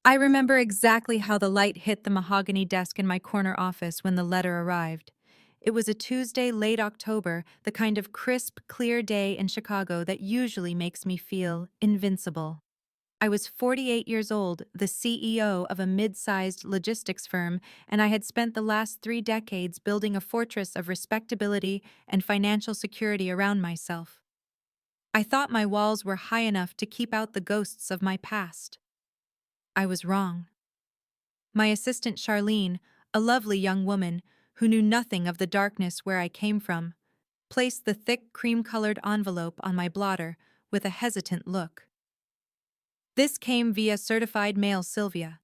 I remember exactly how the light hit the mahogany desk in my corner office when the letter arrived. It was a Tuesday, late October, the kind of crisp, clear day in Chicago that usually makes me feel invincible. I was 48 years old, the CEO of a mid-sized logistics firm, and I had spent the last 3 decades building a fortress of respectability and financial security around myself. I thought my walls were high enough to keep out the ghosts of my past. I was wrong. My assistant Charlene, a lovely young woman who knew nothing of the darkness where I came from, placed the thick cream-colored envelope on my blotter with a hesitant look. This came via certified mail, Sylvia.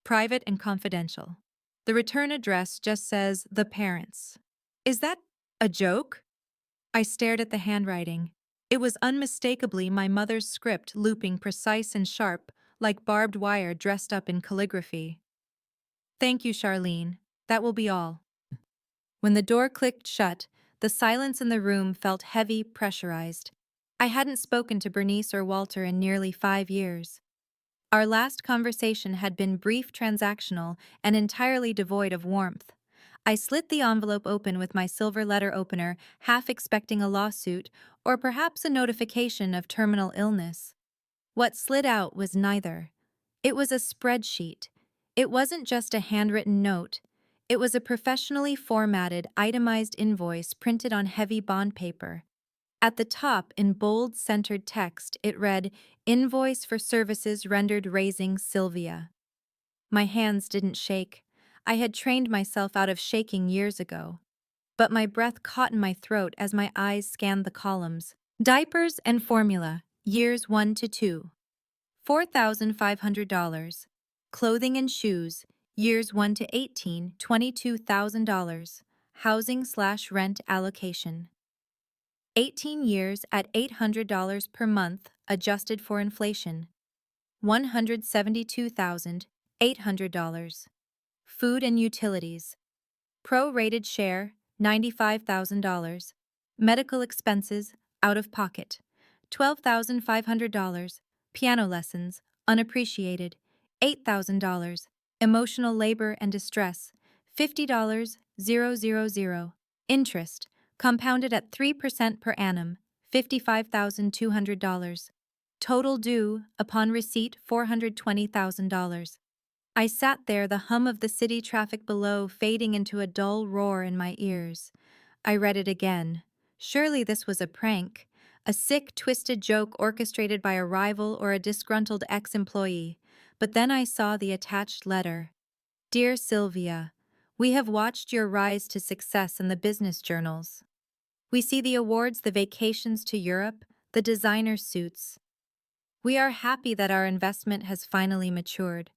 Private and confidential. The return address just says the parents. Is that a joke? I stared at the handwriting. It was unmistakably my mother's script, looping precise and sharp, like barbed wire dressed up in calligraphy. Thank you, Charlene. That will be all. When the door clicked shut, the silence in the room felt heavy, pressurized. I hadn't spoken to Bernice or Walter in nearly 5 years. Our last conversation had been brief, transactional, and entirely devoid of warmth. I slit the envelope open with my silver letter opener, half expecting a lawsuit or perhaps a notification of terminal illness. What slid out was neither. It was a spreadsheet. It wasn't just a handwritten note. It was a professionally formatted, itemized invoice printed on heavy bond paper. At the top, in bold, centered text, it read, "Invoice for services rendered raising Sylvia." My hands didn't shake. I had trained myself out of shaking years ago. But my breath caught in my throat as my eyes scanned the columns. Diapers and formula, years 1 to 2. $4,500. Clothing and shoes, years 1 to 18, $22,000. Housing/rent allocation. 18 years at $800 per month, adjusted for inflation. $172,800. Food and utilities. Pro-rated share, $95,000. Medical expenses, out of pocket. $12,500. Piano lessons, unappreciated. $8,000. Emotional labor and distress, $50,000. Interest, compounded at 3% per annum, $55,200. Total due, upon receipt, $420,000. I sat there, the hum of the city traffic below fading into a dull roar in my ears. I read it again. Surely this was a prank, a sick, twisted joke orchestrated by a rival or a disgruntled ex-employee. But then I saw the attached letter. Dear Sylvia, we have watched your rise to success in the business journals. We see the awards, the vacations to Europe, the designer suits. We are happy that our investment has finally matured.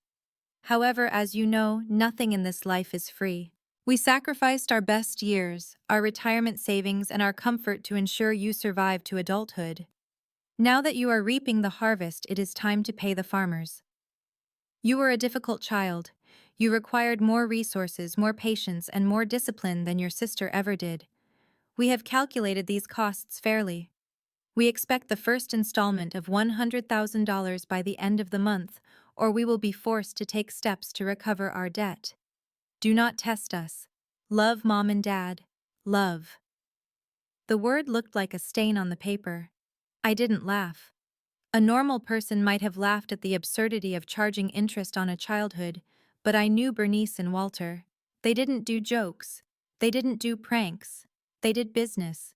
However, as you know, nothing in this life is free. We sacrificed our best years, our retirement savings, and our comfort to ensure you survive to adulthood. Now that you are reaping the harvest, it is time to pay the farmers. You were a difficult child. You required more resources, more patience, and more discipline than your sister ever did. We have calculated these costs fairly. We expect the first installment of $100,000 by the end of the month, or we will be forced to take steps to recover our debt. Do not test us. Love, Mom and Dad. Love. The word looked like a stain on the paper. I didn't laugh. A normal person might have laughed at the absurdity of charging interest on a childhood, but I knew Bernice and Walter. They didn't do jokes. They didn't do pranks. They did business.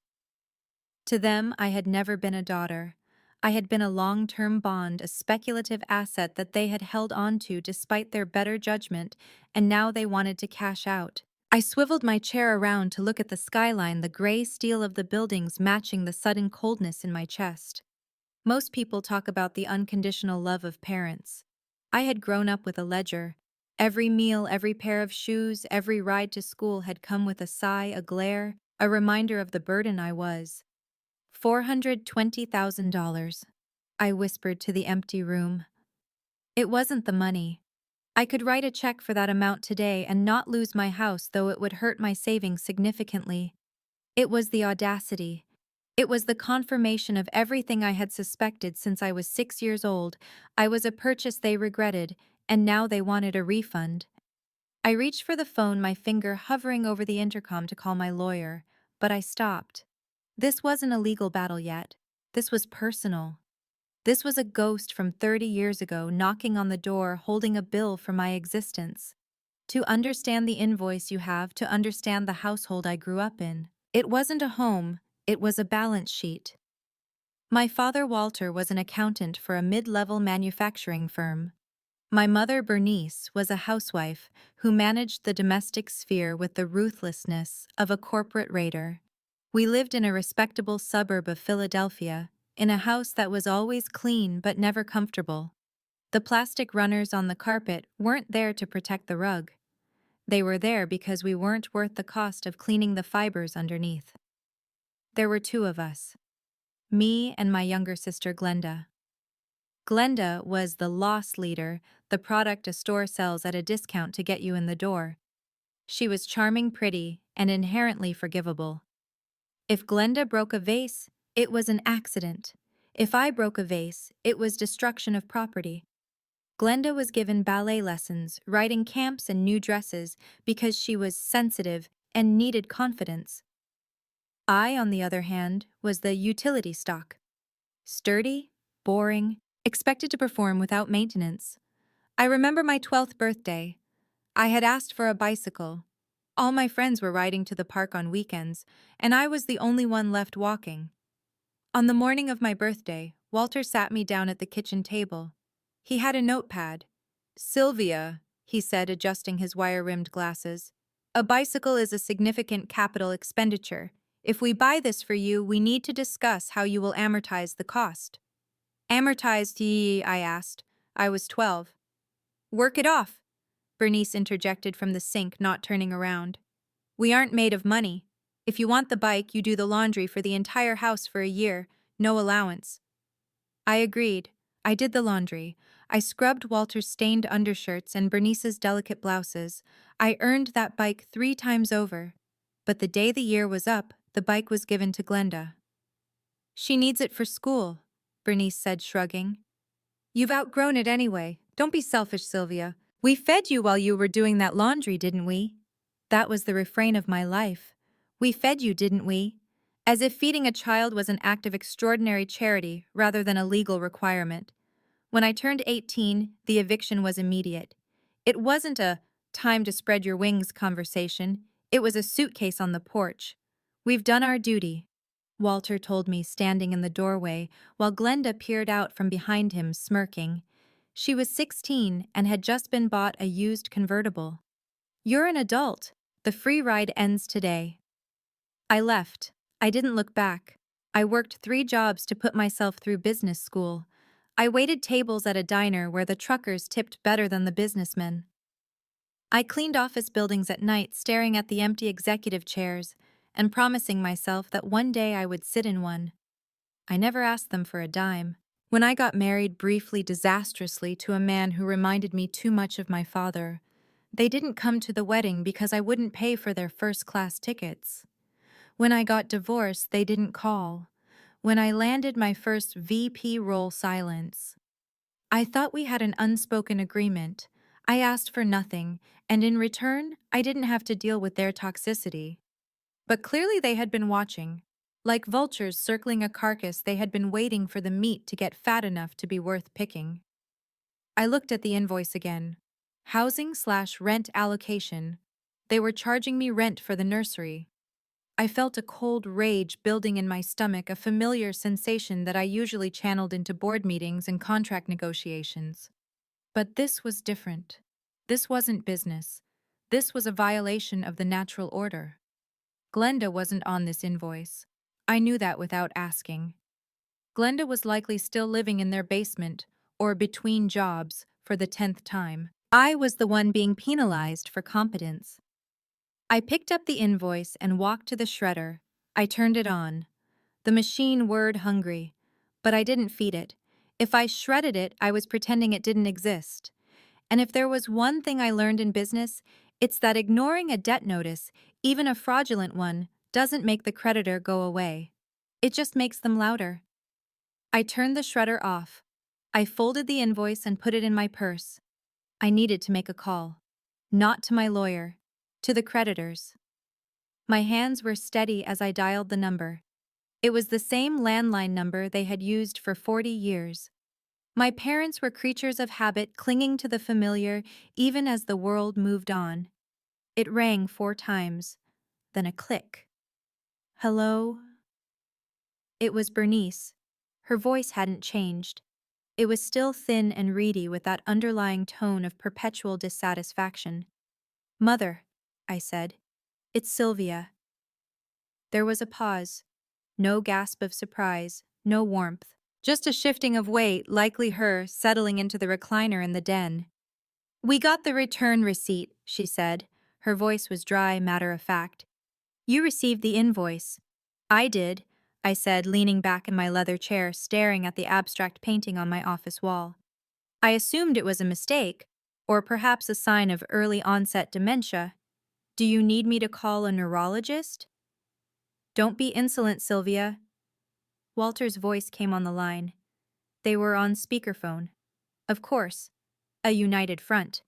To them, I had never been a daughter. I had been a long-term bond, a speculative asset that they had held on to despite their better judgment, and now they wanted to cash out. I swiveled my chair around to look at the skyline, the gray steel of the buildings matching the sudden coldness in my chest. Most people talk about the unconditional love of parents. I had grown up with a ledger. Every meal, every pair of shoes, every ride to school had come with a sigh, a glare, a reminder of the burden I was. $420,000. I whispered to the empty room. It wasn't the money. I could write a check for that amount today and not lose my house, though it would hurt my savings significantly. It was the audacity. It was the confirmation of everything I had suspected since I was 6 years old. I was a purchase they regretted, and now they wanted a refund. I reached for the phone, my finger hovering over the intercom to call my lawyer, but I stopped. This wasn't a legal battle yet. This was personal. This was a ghost from 30 years ago knocking on the door holding a bill for my existence. To understand the invoice you have to understand the household I grew up in. It wasn't a home, it was a balance sheet. My father Walter was an accountant for a mid-level manufacturing firm. My mother Bernice was a housewife who managed the domestic sphere with the ruthlessness of a corporate raider. We lived in a respectable suburb of Philadelphia, in a house that was always clean but never comfortable. The plastic runners on the carpet weren't there to protect the rug. They were there because we weren't worth the cost of cleaning the fibers underneath. There were two of us, me and my younger sister Glenda. Glenda was the loss leader, the product a store sells at a discount to get you in the door. She was charming, pretty, and inherently forgivable. If Glenda broke a vase, it was an accident. If I broke a vase, it was destruction of property. Glenda was given ballet lessons, riding camps, and new dresses because she was sensitive and needed confidence. I, on the other hand, was the utility stock. Sturdy, boring, expected to perform without maintenance. I remember my 12th birthday. I had asked for a bicycle. All my friends were riding to the park on weekends, and I was the only one left walking. On the morning of my birthday, Walter sat me down at the kitchen table. He had a notepad. "Sylvia," he said, adjusting his wire-rimmed glasses, "a bicycle is a significant capital expenditure. If we buy this for you, we need to discuss how you will amortize the cost." "Amortized ye?" I asked. I was 12. "Work it off," Bernice interjected from the sink, not turning around. "We aren't made of money. If you want the bike, you do the laundry for the entire house for a year, no allowance." I agreed. I did the laundry. I scrubbed Walter's stained undershirts and Bernice's delicate blouses. I earned that bike 3 times over. But the day the year was up, the bike was given to Glenda. "She needs it for school," Bernice said, shrugging. "You've outgrown it anyway. Don't be selfish, Sylvia. We fed you while you were doing that laundry, didn't we?" That was the refrain of my life. We fed you, didn't we? As if feeding a child was an act of extraordinary charity rather than a legal requirement. When I turned 18, the eviction was immediate. It wasn't a time to spread your wings conversation. It was a suitcase on the porch. "We've done our duty," Walter told me, standing in the doorway, while Glenda peered out from behind him, smirking. She was 16 and had just been bought a used convertible. "You're an adult. The free ride ends today." I left. I didn't look back. I worked 3 jobs to put myself through business school. I waited tables at a diner where the truckers tipped better than the businessmen. I cleaned office buildings at night, staring at the empty executive chairs and promising myself that one day I would sit in one. I never asked them for a dime. When I got married briefly, disastrously, to a man who reminded me too much of my father, they didn't come to the wedding because I wouldn't pay for their first-class tickets. When I got divorced, they didn't call. When I landed my first VP role, silence. I thought we had an unspoken agreement. I asked for nothing, and in return, I didn't have to deal with their toxicity. But clearly they had been watching. Like vultures circling a carcass, they had been waiting for the meat to get fat enough to be worth picking. I looked at the invoice again. Housing/rent allocation. They were charging me rent for the nursery. I felt a cold rage building in my stomach, a familiar sensation that I usually channeled into board meetings and contract negotiations. But this was different. This wasn't business. This was a violation of the natural order. Glenda wasn't on this invoice. I knew that without asking. Glenda was likely still living in their basement, or between jobs, for the 10th time. I was the one being penalized for competence. I picked up the invoice and walked to the shredder. I turned it on. The machine whirred hungry, but I didn't feed it. If I shredded it, I was pretending it didn't exist. And if there was one thing I learned in business, it's that ignoring a debt notice, even a fraudulent one, doesn't make the creditor go away. It just makes them louder. I turned the shredder off. I folded the invoice and put it in my purse. I needed to make a call. Not to my lawyer. To the creditors. My hands were steady as I dialed the number. It was the same landline number they had used for 40 years. My parents were creatures of habit, clinging to the familiar even as the world moved on. It rang 4 times, then a click. Hello? It was Bernice. Her voice hadn't changed. It was still thin and reedy with that underlying tone of perpetual dissatisfaction. Mother, I said. It's Sylvia. There was a pause. No gasp of surprise, no warmth. Just a shifting of weight, likely her settling into the recliner in the den. We got the return receipt, she said. Her voice was dry, matter-of-fact. You received the invoice. I did, I said, leaning back in my leather chair, staring at the abstract painting on my office wall. I assumed it was a mistake, or perhaps a sign of early-onset dementia. Do you need me to call a neurologist? Don't be insolent, Sylvia. Walter's voice came on the line. They were on speakerphone. Of course. A united front.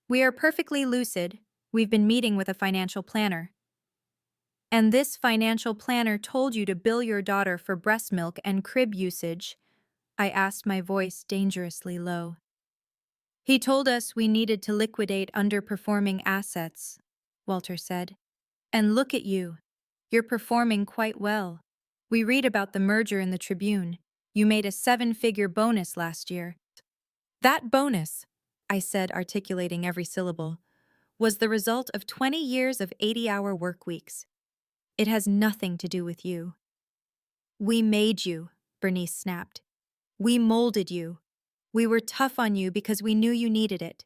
We are perfectly lucid. We've been meeting with a financial planner. And this financial planner told you to bill your daughter for breast milk and crib usage, I asked, my voice dangerously low. He told us we needed to liquidate underperforming assets, Walter said. And look at you. You're performing quite well. We read about the merger in the Tribune. You made a 7-figure bonus last year. That bonus, I said, articulating every syllable, was the result of 20 years of 80-hour work weeks. It has nothing to do with you. We made you, Bernice snapped. We molded you. We were tough on you because we knew you needed it.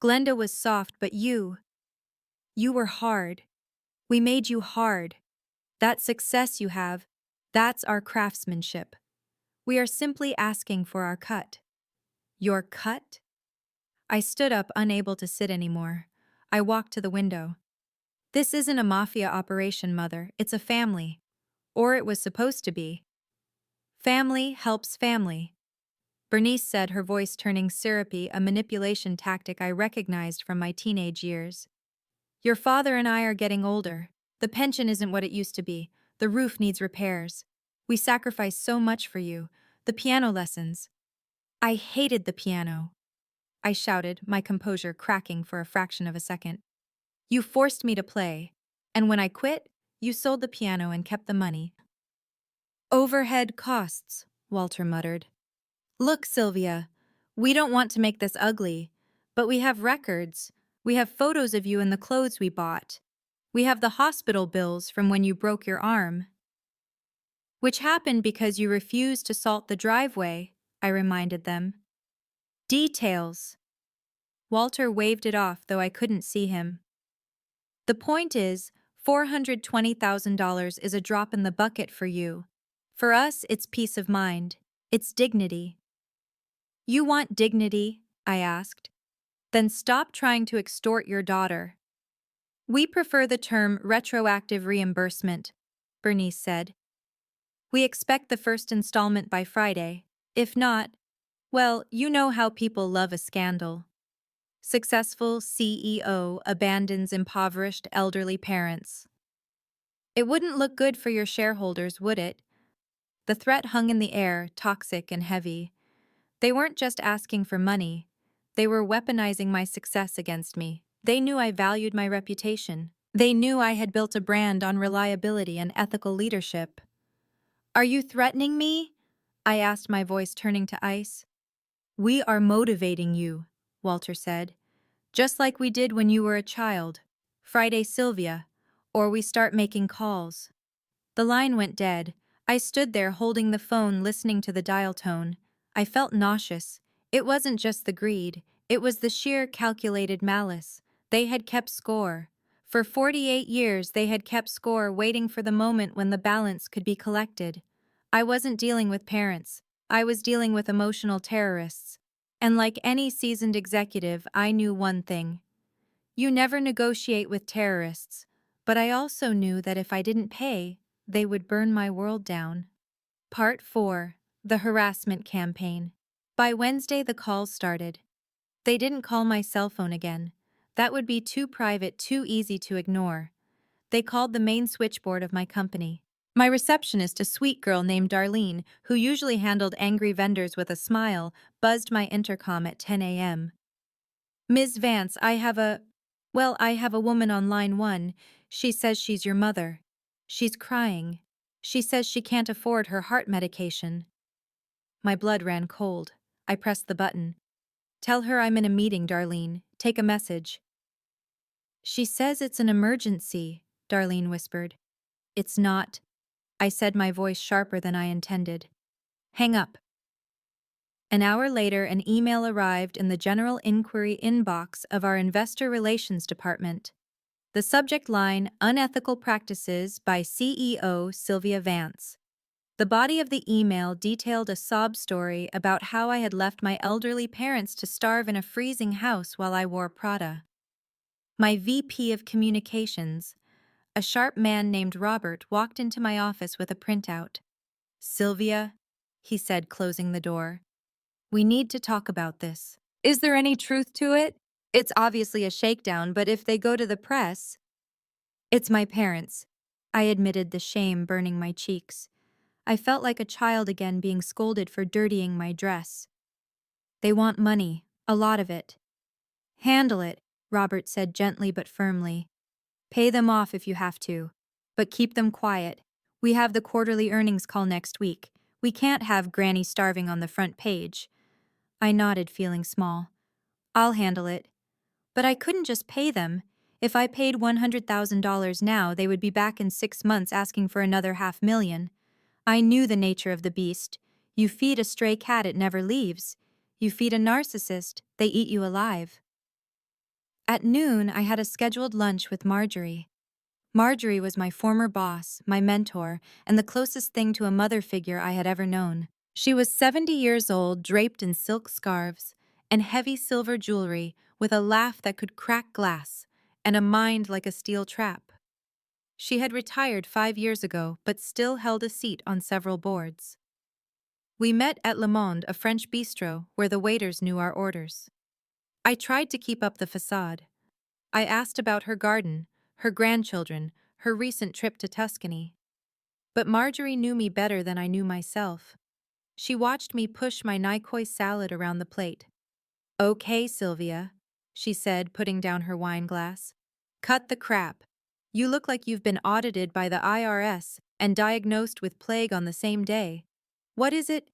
Glenda was soft, but you were hard. We made you hard. That success you have, that's our craftsmanship. We are simply asking for our cut. Your cut? I stood up, unable to sit anymore. I walked to the window. This isn't a mafia operation, Mother. It's a family. Or it was supposed to be. Family helps family. Bernice said, her voice turning syrupy, a manipulation tactic I recognized from my teenage years. Your father and I are getting older. The pension isn't what it used to be. The roof needs repairs. We sacrificed so much for you. The piano lessons. I hated the piano, I shouted, my composure cracking for a fraction of a second. You forced me to play, and when I quit, you sold the piano and kept the money. Overhead costs, Walter muttered. Look, Sylvia, we don't want to make this ugly, but we have records. We have photos of you in the clothes we bought. We have the hospital bills from when you broke your arm. Which happened because you refused to salt the driveway, I reminded them. Details. Walter waved it off, though I couldn't see him. The point is, $420,000 is a drop in the bucket for you. For us, it's peace of mind. It's dignity. You want dignity? I asked. Then stop trying to extort your daughter. We prefer the term retroactive reimbursement, Bernice said. We expect the first installment by Friday. If not, well, you know how people love a scandal. Successful CEO abandons impoverished elderly parents. It wouldn't look good for your shareholders, would it? The threat hung in the air, toxic and heavy. They weren't just asking for money. They were weaponizing my success against me. They knew I valued my reputation. They knew I had built a brand on reliability and ethical leadership. Are you threatening me? I asked, my voice turning to ice. We are motivating you, Walter said. Just like we did when you were a child. Friday, Sylvia. Or we start making calls. The line went dead. I stood there holding the phone, listening to the dial tone. I felt nauseous. It wasn't just the greed. It was the sheer calculated malice. They had kept score. For 48 years they had kept score, waiting for the moment when the balance could be collected. I wasn't dealing with parents. I was dealing with emotional terrorists. And like any seasoned executive, I knew one thing. You never negotiate with terrorists. But I also knew that if I didn't pay, they would burn my world down. Part 4. The Harassment Campaign. By Wednesday, the calls started. They didn't call my cell phone again. That would be too private, too easy to ignore. They called the main switchboard of my company. My receptionist, a sweet girl named Darlene, who usually handled angry vendors with a smile, buzzed my intercom at 10 a.m. Ms. Vance, I have a woman on line 1. She says she's your mother. She's crying. She says she can't afford her heart medication. My blood ran cold. I pressed the button. Tell her I'm in a meeting, Darlene. Take a message. She says it's an emergency, Darlene whispered. It's not. I said, my voice sharper than I intended. Hang up. An hour later, an email arrived in the general inquiry inbox of our investor relations department. The subject line, Unethical Practices by CEO Sylvia Vance. The body of the email detailed a sob story about how I had left my elderly parents to starve in a freezing house while I wore Prada. My VP of Communications, a sharp man named Robert, walked into my office with a printout. Sylvia, he said, closing the door. We need to talk about this. Is there any truth to it? It's obviously a shakedown, but if they go to the press... It's my parents. I admitted, the shame burning my cheeks. I felt like a child again, being scolded for dirtying my dress. They want money, a lot of it. Handle it, Robert said gently but firmly. Pay them off if you have to, but keep them quiet. We have the quarterly earnings call next week. We can't have Granny starving on the front page. I nodded, feeling small. I'll handle it. But I couldn't just pay them. If I paid $100,000 now, they would be back in 6 months asking for another $500,000. I knew the nature of the beast. You feed a stray cat, it never leaves. You feed a narcissist, they eat you alive. At noon, I had a scheduled lunch with Marjorie. Marjorie was my former boss, my mentor, and the closest thing to a mother figure I had ever known. She was 70 years old, draped in silk scarves and heavy silver jewelry, with a laugh that could crack glass, and a mind like a steel trap. She had retired 5 years ago, but still held a seat on several boards. We met at Le Monde, a French bistro, where the waiters knew our orders. I tried to keep up the facade. I asked about her garden, her grandchildren, her recent trip to Tuscany. But Marjorie knew me better than I knew myself. She watched me push my Nikoi salad around the plate. Okay, Sylvia, she said, putting down her wine glass. Cut the crap. You look like you've been audited by the IRS and diagnosed with plague on the same day. What is it?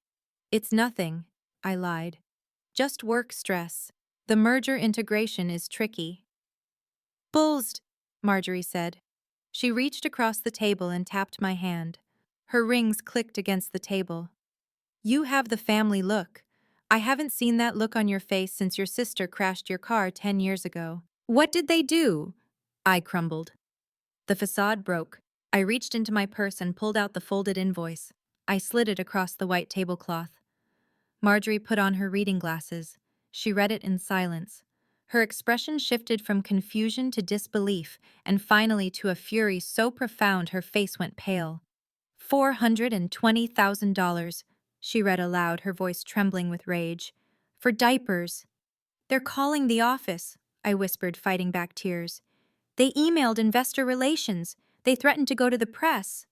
It's nothing, I lied. Just work stress. The merger integration is tricky. Bullsed, Marjorie said. She reached across the table and tapped my hand. Her rings clicked against the table. You have the family look. I haven't seen that look on your face since your sister crashed your car 10 years ago. What did they do? I crumbled. The facade broke. I reached into my purse and pulled out the folded invoice. I slid it across the white tablecloth. Marjorie put on her reading glasses. She read it in silence. Her expression shifted from confusion to disbelief, and finally to a fury so profound her face went pale. $420,000, she read aloud, her voice trembling with rage. For diapers. They're calling the office, I whispered, fighting back tears. They emailed investor relations. They threatened to go to the press.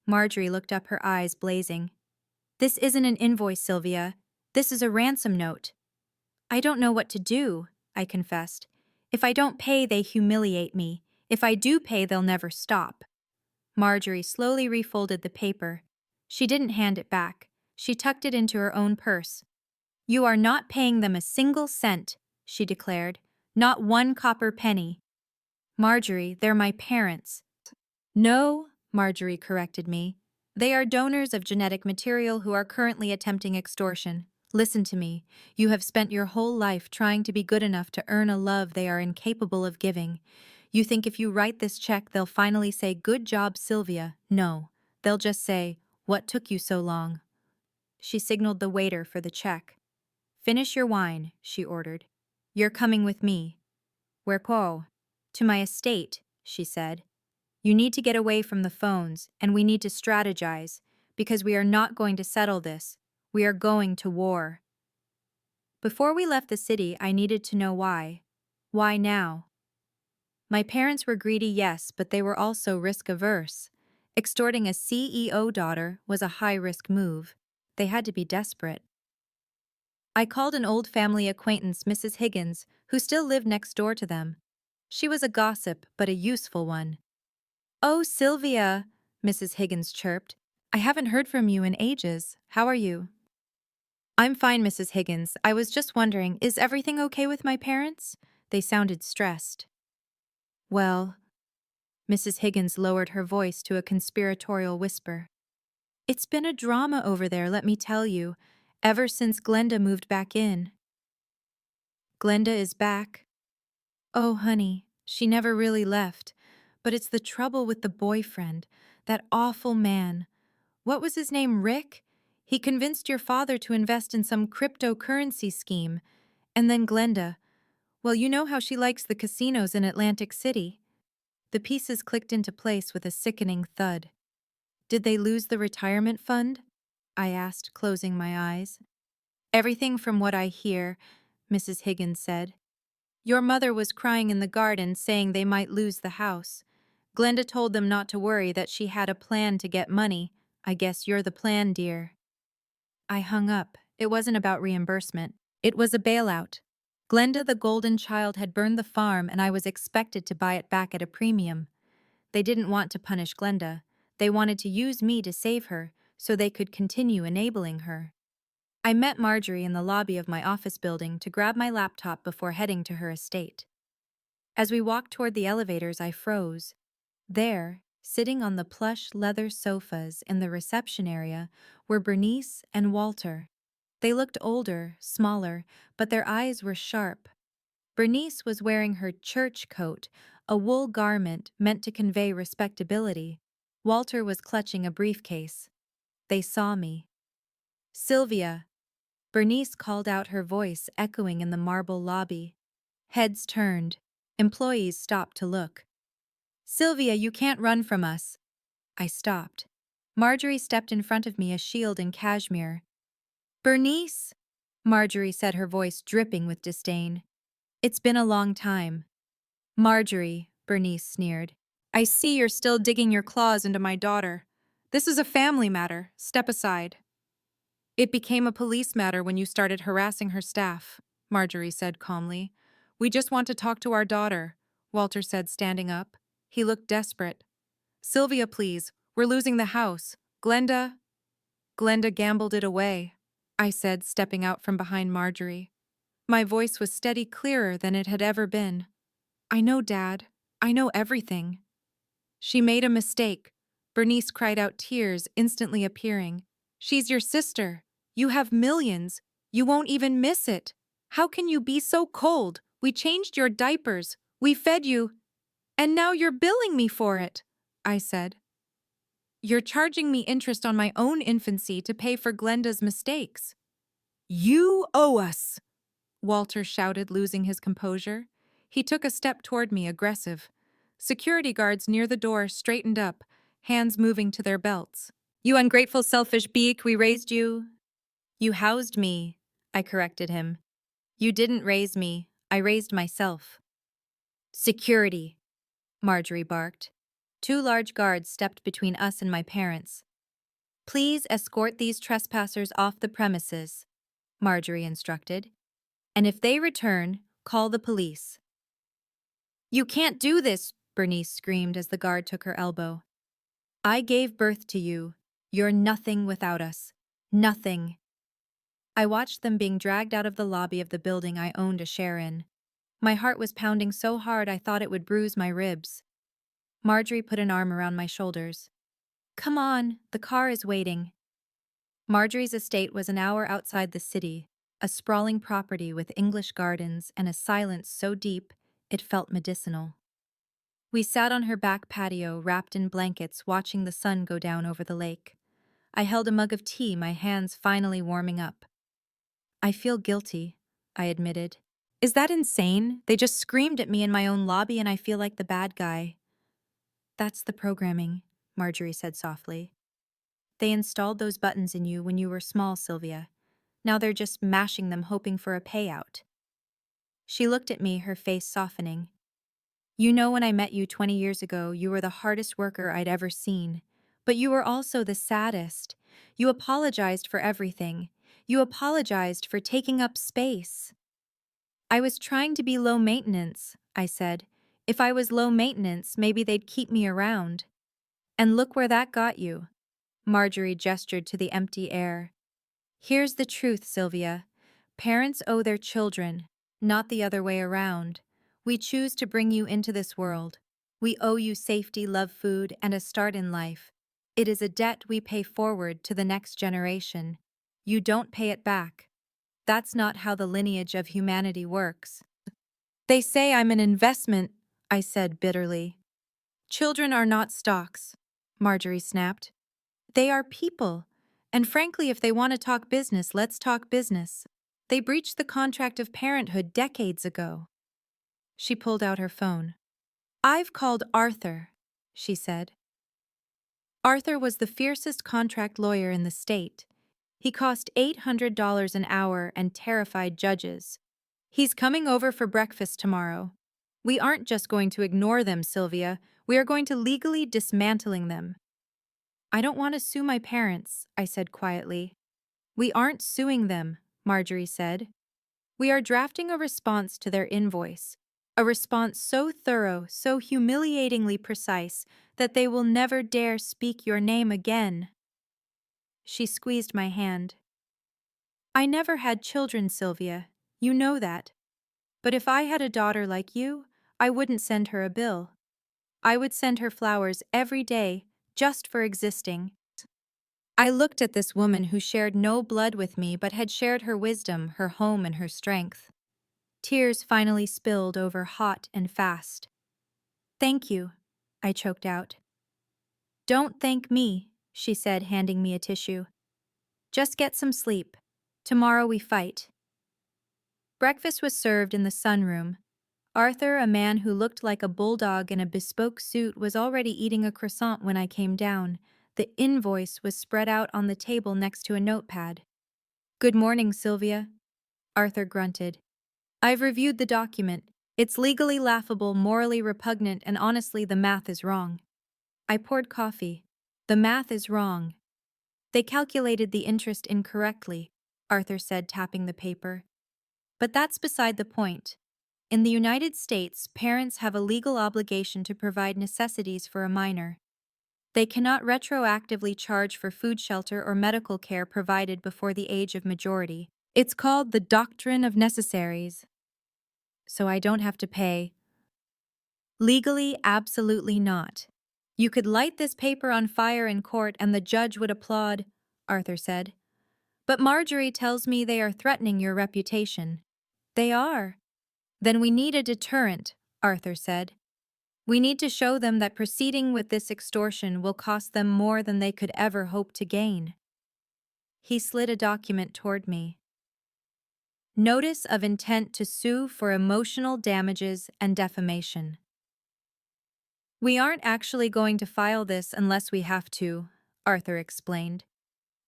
Marjorie looked up, her eyes blazing. This isn't an invoice, Sylvia. This is a ransom note. I don't know what to do, I confessed. If I don't pay, they humiliate me. If I do pay, they'll never stop. Marjorie slowly refolded the paper. She didn't hand it back. She tucked it into her own purse. You are not paying them a single cent, she declared. Not one copper penny. Marjorie, they're my parents. No, Marjorie corrected me. They are donors of genetic material who are currently attempting extortion. Listen to me. You have spent your whole life trying to be good enough to earn a love they are incapable of giving. You think if you write this check, they'll finally say, "Good job, Sylvia." No, they'll just say, "What took you so long?" She signaled the waiter for the check. Finish your wine, she ordered. You're coming with me. Where po? To my estate, she said. You need to get away from the phones, and we need to strategize, because we are not going to settle this. We are going to war. Before we left the city, I needed to know why. Why now? My parents were greedy, yes, but they were also risk-averse. Extorting a CEO daughter was a high-risk move. They had to be desperate. I called an old family acquaintance, Mrs. Higgins, who still lived next door to them. She was a gossip, but a useful one. "Oh, Sylvia," Mrs. Higgins chirped. "I haven't heard from you in ages. How are you?" "I'm fine, Mrs. Higgins. I was just wondering, is everything okay with my parents?" They sounded stressed. "Well," Mrs. Higgins lowered her voice to a conspiratorial whisper. "It's been a drama over there, let me tell you, ever since Glenda moved back in." "Glenda is back?" "Oh, honey, she never really left. But it's the trouble with the boyfriend, that awful man. What was his name, Rick? He convinced your father to invest in some cryptocurrency scheme. And then Glenda. Well, you know how she likes the casinos in Atlantic City." The pieces clicked into place with a sickening thud. "Did they lose the retirement fund?" I asked, closing my eyes. "Everything from what I hear," Mrs. Higgins said. "Your mother was crying in the garden, saying they might lose the house. Glenda told them not to worry, that she had a plan to get money. I guess you're the plan, dear." I hung up. It wasn't about reimbursement. It was a bailout. Glenda the golden child had burned the farm, and I was expected to buy it back at a premium. They didn't want to punish Glenda. They wanted to use me to save her, so they could continue enabling her. I met Marjorie in the lobby of my office building to grab my laptop before heading to her estate. As we walked toward the elevators, I froze. There, sitting on the plush leather sofas in the reception area, were Bernice and Walter. They looked older, smaller, but their eyes were sharp. Bernice was wearing her church coat, a wool garment meant to convey respectability. Walter was clutching a briefcase. They saw me. "Sylvia," Bernice called out, her voice echoing in the marble lobby. Heads turned. Employees stopped to look. "Sylvia, you can't run from us." I stopped. Marjorie stepped in front of me, a shield in cashmere. "Bernice," Marjorie said, her voice dripping with disdain. "It's been a long time." "Marjorie," Bernice sneered. "I see you're still digging your claws into my daughter. This is a family matter. Step aside." "It became a police matter when you started harassing her staff," Marjorie said calmly. "We just want to talk to our daughter," Walter said, standing up. He looked desperate. "Sylvia, please. We're losing the house. Glenda gambled it away," I said, stepping out from behind Marjorie. My voice was steady, clearer than it had ever been. "I know, Dad. I know everything." "She made a mistake," Bernice cried out, tears instantly appearing. "She's your sister. You have millions. You won't even miss it. How can you be so cold? We changed your diapers. We fed you. And now you're billing me for it," I said. "You're charging me interest on my own infancy to pay for Glenda's mistakes." "You owe us," Walter shouted, losing his composure. He took a step toward me, aggressive. Security guards near the door straightened up, hands moving to their belts. "You ungrateful, selfish beak, we raised you." "You housed me," I corrected him. "You didn't raise me. I raised myself." "Security," Marjorie barked. Two large guards stepped between us and my parents. "Please escort these trespassers off the premises," Marjorie instructed. "And if they return, call the police." "You can't do this," Bernice screamed as the guard took her elbow. "I gave birth to you. You're nothing without us. Nothing." I watched them being dragged out of the lobby of the building I owned a share in. My heart was pounding so hard I thought it would bruise my ribs. Marjorie put an arm around my shoulders. "Come on, the car is waiting." Marjorie's estate was an hour outside the city, a sprawling property with English gardens and a silence so deep it felt medicinal. We sat on her back patio, wrapped in blankets, watching the sun go down over the lake. I held a mug of tea, my hands finally warming up. "I feel guilty," I admitted. "Is that insane? They just screamed at me in my own lobby and I feel like the bad guy." "That's the programming," Marjorie said softly. "They installed those buttons in you when you were small, Sylvia. Now they're just mashing them hoping for a payout. She looked at me, her face softening. You know, when I met you 20 years ago, you were the hardest worker I'd ever seen. But you were also the saddest. You apologized for everything. You apologized for taking up space. I was trying to be low maintenance, I said. If I was low maintenance, maybe they'd keep me around. And look where that got you. Marjorie gestured to the empty air. Here's the truth, Sylvia. Parents owe their children, not the other way around. We choose to bring you into this world. We owe you safety, love, food, and a start in life. It is a debt we pay forward to the next generation. You don't pay it back. That's not how the lineage of humanity works. They say I'm an investment, I said bitterly. Children are not stocks, Marjorie snapped. They are people. And frankly, if they want to talk business, let's talk business. They breached the contract of parenthood decades ago. She pulled out her phone. I've called Arthur, she said. Arthur was the fiercest contract lawyer in the state. He cost $800 an hour and terrified judges. He's coming over for breakfast tomorrow. We aren't just going to ignore them, Sylvia. We are going to legally dismantling them. I don't want to sue my parents, I said quietly. We aren't suing them, Marjorie said. We are drafting a response to their invoice. A response so thorough, so humiliatingly precise, that they will never dare speak your name again. She squeezed my hand. I never had children, Sylvia. You know that. But if I had a daughter like you, I wouldn't send her a bill. I would send her flowers every day, just for existing. I looked at this woman who shared no blood with me but had shared her wisdom, her home, and her strength. Tears finally spilled over hot and fast. Thank you, I choked out. Don't thank me, she said, handing me a tissue. Just get some sleep. Tomorrow we fight. Breakfast was served in the sunroom. Arthur, a man who looked like a bulldog in a bespoke suit, was already eating a croissant when I came down. The invoice was spread out on the table next to a notepad. Good morning, Sylvia, Arthur grunted. I've reviewed the document. It's legally laughable, morally repugnant, and honestly, the math is wrong. I poured coffee. The math is wrong. They calculated the interest incorrectly, Arthur said, tapping the paper. But that's beside the point. In the United States, parents have a legal obligation to provide necessities for a minor. They cannot retroactively charge for food, shelter, or medical care provided before the age of majority. It's called the doctrine of necessaries. So I don't have to pay. Legally, absolutely not. You could light this paper on fire in court and the judge would applaud, Arthur said. But Marjorie tells me they are threatening your reputation. They are. Then we need a deterrent, Arthur said. We need to show them that proceeding with this extortion will cost them more than they could ever hope to gain. He slid a document toward me. Notice of intent to sue for emotional damages and defamation. We aren't actually going to file this unless we have to, Arthur explained.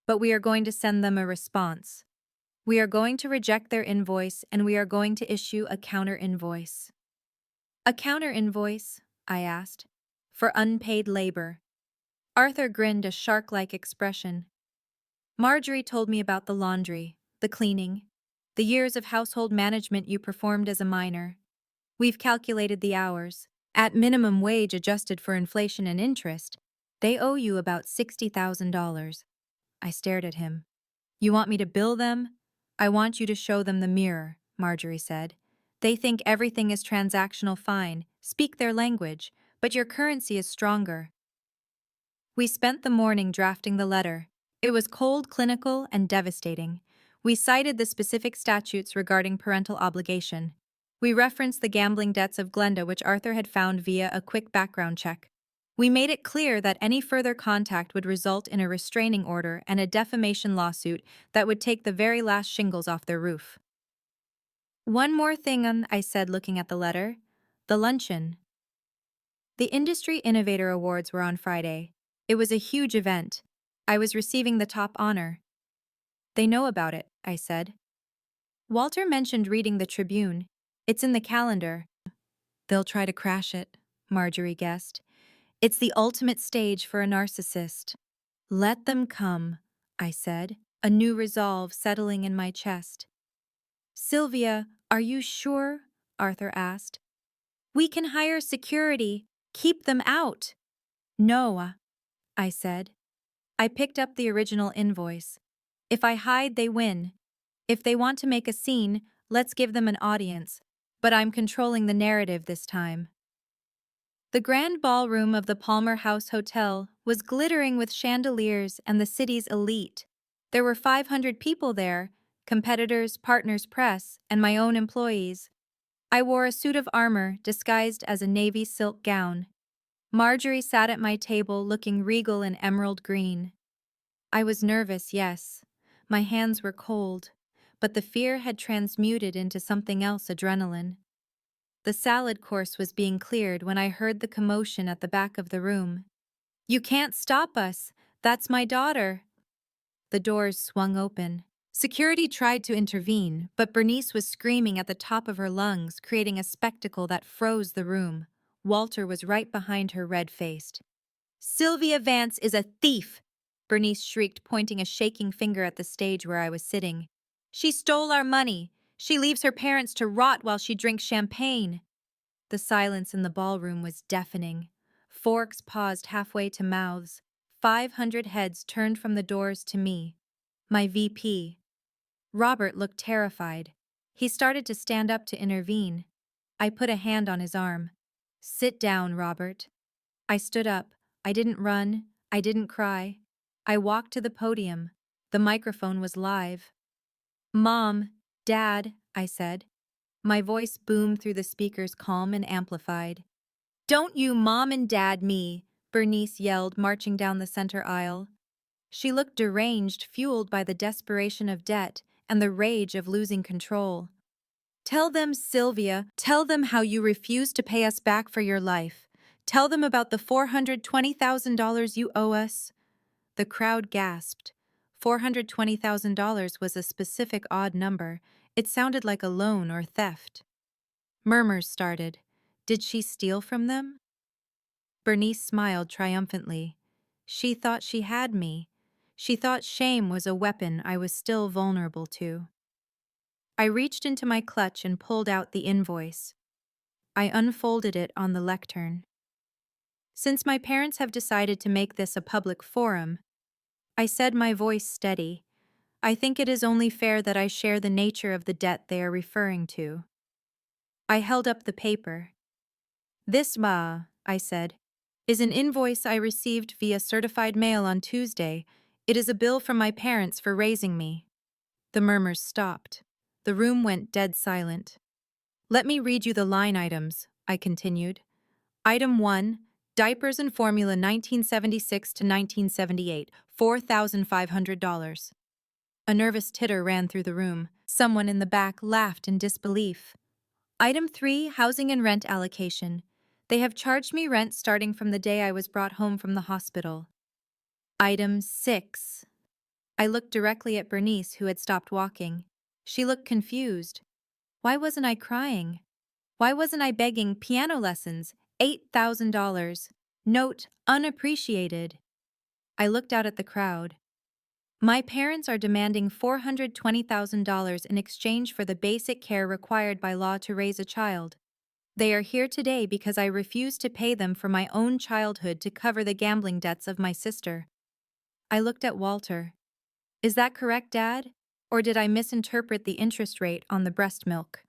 But we are going to send them a response. We are going to reject their invoice and we are going to issue a counter-invoice. A counter-invoice? I asked. For unpaid labor. Arthur grinned, a shark-like expression. Marjorie told me about the laundry, the cleaning, the years of household management you performed as a minor. We've calculated the hours. At minimum wage adjusted for inflation and interest, they owe you about $60,000. I stared at him. You want me to bill them? I want you to show them the mirror, Marjorie said. They think everything is transactional, fine, speak their language, but your currency is stronger. We spent the morning drafting the letter. It was cold, clinical, and devastating. We cited the specific statutes regarding parental obligation. We referenced the gambling debts of Glenda, which Arthur had found via a quick background check. We made it clear that any further contact would result in a restraining order and a defamation lawsuit that would take the very last shingles off their roof. One more thing, I said, looking at the letter. The luncheon. The Industry Innovator Awards were on Friday. It was a huge event. I was receiving the top honor. They know about it, I said. Walter mentioned reading the Tribune. It's in the calendar. They'll try to crash it, Marjorie guessed. It's the ultimate stage for a narcissist. Let them come, I said, a new resolve settling in my chest. Sylvia, are you sure? Arthur asked. We can hire security. Keep them out. No, I said. I picked up the original invoice. If I hide, they win. If they want to make a scene, let's give them an audience. But I'm controlling the narrative this time. The grand ballroom of the Palmer House Hotel was glittering with chandeliers and the city's elite. There were 500 people there, competitors, partners, press, and my own employees. I wore a suit of armor disguised as a navy silk gown. Marjorie sat at my table looking regal in emerald green. I was nervous, yes. My hands were cold, but the fear had transmuted into something else, adrenaline. The salad course was being cleared when I heard the commotion at the back of the room. You can't stop us. That's my daughter. The doors swung open. Security tried to intervene, but Bernice was screaming at the top of her lungs, creating a spectacle that froze the room. Walter was right behind her, red-faced. Sylvia Vance is a thief! Bernice shrieked, pointing a shaking finger at the stage where I was sitting. She stole our money. She leaves her parents to rot while she drinks champagne. The silence in the ballroom was deafening. Forks paused halfway to mouths. 500 heads turned from the doors to me. My VP. Robert looked terrified. He started to stand up to intervene. I put a hand on his arm. Sit down, Robert. I stood up. I didn't run. I didn't cry. I walked to the podium. The microphone was live. Mom, Dad, I said. My voice boomed through the speakers, calm and amplified. Don't you mom and dad me, Bernice yelled, marching down the center aisle. She looked deranged, fueled by the desperation of debt and the rage of losing control. Tell them, Sylvia, tell them how you refuse to pay us back for your life. Tell them about the $420,000 you owe us. The crowd gasped. $420,000 was a specific odd number. It sounded like a loan or theft. Murmurs started. Did she steal from them? Bernice smiled triumphantly. She thought she had me. She thought shame was a weapon I was still vulnerable to. I reached into my clutch and pulled out the invoice. I unfolded it on the lectern. Since my parents have decided to make this a public forum, I said, my voice steady, I think it is only fair that I share the nature of the debt they are referring to. I held up the paper. This, I said, is an invoice I received via certified mail on Tuesday. It is a bill from my parents for raising me. The murmurs stopped. The room went dead silent. Let me read you the line items, I continued. Item 1, diapers and formula 1976 to 1978, $4,500. A nervous titter ran through the room. Someone in the back laughed in disbelief. Item 3, housing and rent allocation. They have charged me rent starting from the day I was brought home from the hospital. Item 6. I looked directly at Bernice, who had stopped walking. She looked confused. Why wasn't I crying? Why wasn't I begging piano lessons? $8,000. Note, unappreciated. I looked out at the crowd. My parents are demanding $420,000 in exchange for the basic care required by law to raise a child. They are here today because I refused to pay them for my own childhood to cover the gambling debts of my sister. I looked at Walter. Is that correct, Dad? Or did I misinterpret the interest rate on the breast milk?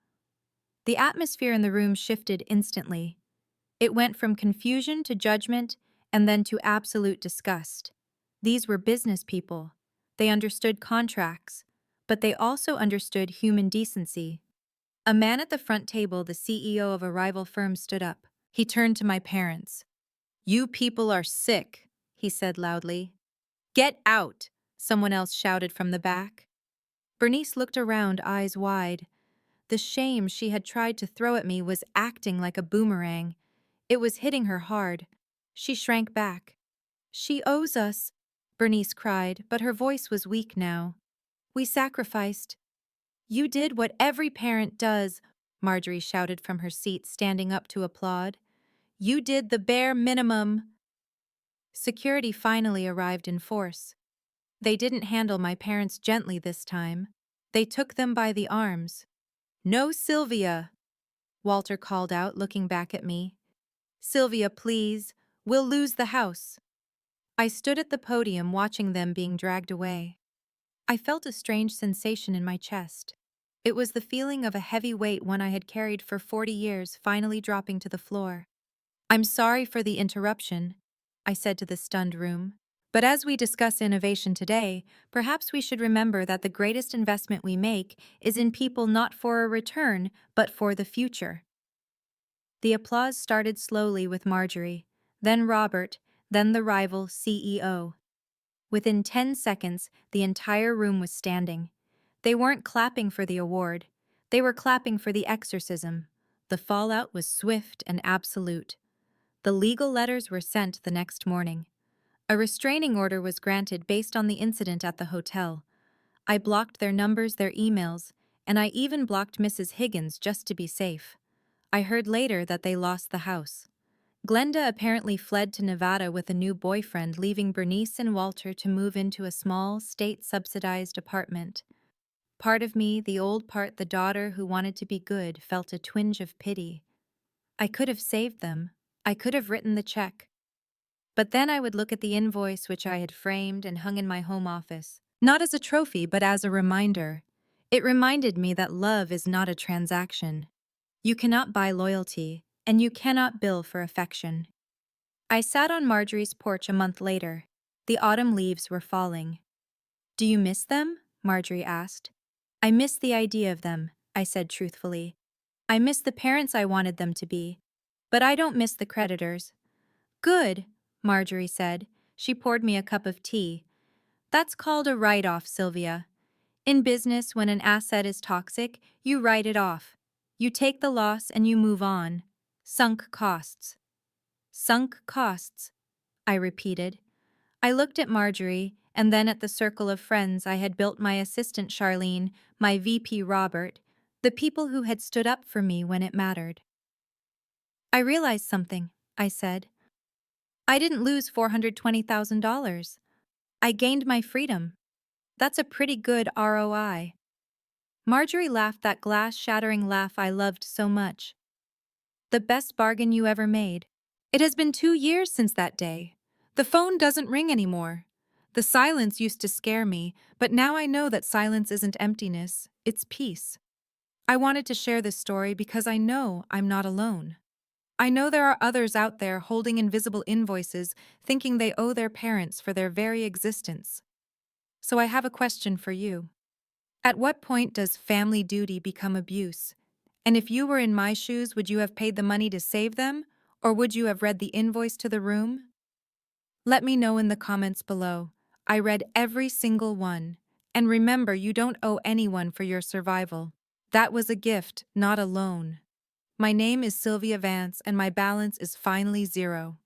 The atmosphere in the room shifted instantly. It went from confusion to judgment and then to absolute disgust. These were business people. They understood contracts, but they also understood human decency. A man at the front table, the CEO of a rival firm, stood up. He turned to my parents. You people are sick, he said loudly. Get out, someone else shouted from the back. Bernice looked around, eyes wide. The shame she had tried to throw at me was acting like a boomerang. It was hitting her hard. She shrank back. She owes us, Bernice cried, but her voice was weak now. We sacrificed. You did what every parent does, Marjorie shouted from her seat, standing up to applaud. You did the bare minimum. Security finally arrived in force. They didn't handle my parents gently this time. They took them by the arms. No, Sylvia, Walter called out, looking back at me. Sylvia, please. We'll lose the house. I stood at the podium watching them being dragged away. I felt a strange sensation in my chest. It was the feeling of a heavy weight one I had carried for 40 years finally dropping to the floor. I'm sorry for the interruption, I said to the stunned room. But as we discuss innovation today, perhaps we should remember that the greatest investment we make is in people not for a return, but for the future. The applause started slowly with Marjorie, then Robert, then the rival CEO. Within 10 seconds, the entire room was standing. They weren't clapping for the award. They were clapping for the exorcism. The fallout was swift and absolute. The legal letters were sent the next morning. A restraining order was granted based on the incident at the hotel. I blocked their numbers, their emails, and I even blocked Mrs. Higgins just to be safe. I heard later that they lost the house. Glenda apparently fled to Nevada with a new boyfriend, leaving Bernice and Walter to move into a small, state-subsidized apartment. Part of me, the old part, the daughter who wanted to be good, felt a twinge of pity. I could have saved them. I could have written the check. But then I would look at the invoice which I had framed and hung in my home office, not as a trophy but as a reminder. It reminded me that love is not a transaction. You cannot buy loyalty, and you cannot bill for affection. I sat on Marjorie's porch a month later. The autumn leaves were falling. Do you miss them? Marjorie asked. I miss the idea of them, I said truthfully. I miss the parents I wanted them to be. But I don't miss the creditors. Good, Marjorie said. She poured me a cup of tea. That's called a write-off, Sylvia. In business, when an asset is toxic, you write it off. You take the loss and you move on. Sunk costs. Sunk costs, I repeated. I looked at Marjorie and then at the circle of friends I had built, my assistant Charlene, my VP Robert, the people who had stood up for me when it mattered. I realized something, I said. I didn't lose $420,000. I gained my freedom. That's a pretty good ROI. Marjorie laughed, that glass-shattering laugh I loved so much. The best bargain you ever made. It has been 2 years since that day. The phone doesn't ring anymore. The silence used to scare me, but now I know that silence isn't emptiness, it's peace. I wanted to share this story because I know I'm not alone. I know there are others out there holding invisible invoices, thinking they owe their parents for their very existence. So I have a question for you. At what point does family duty become abuse? And if you were in my shoes, would you have paid the money to save them, or would you have read the invoice to the room? Let me know in the comments below. I read every single one. And remember, you don't owe anyone for your survival. That was a gift, not a loan. My name is Sylvia Vance, and my balance is finally 0.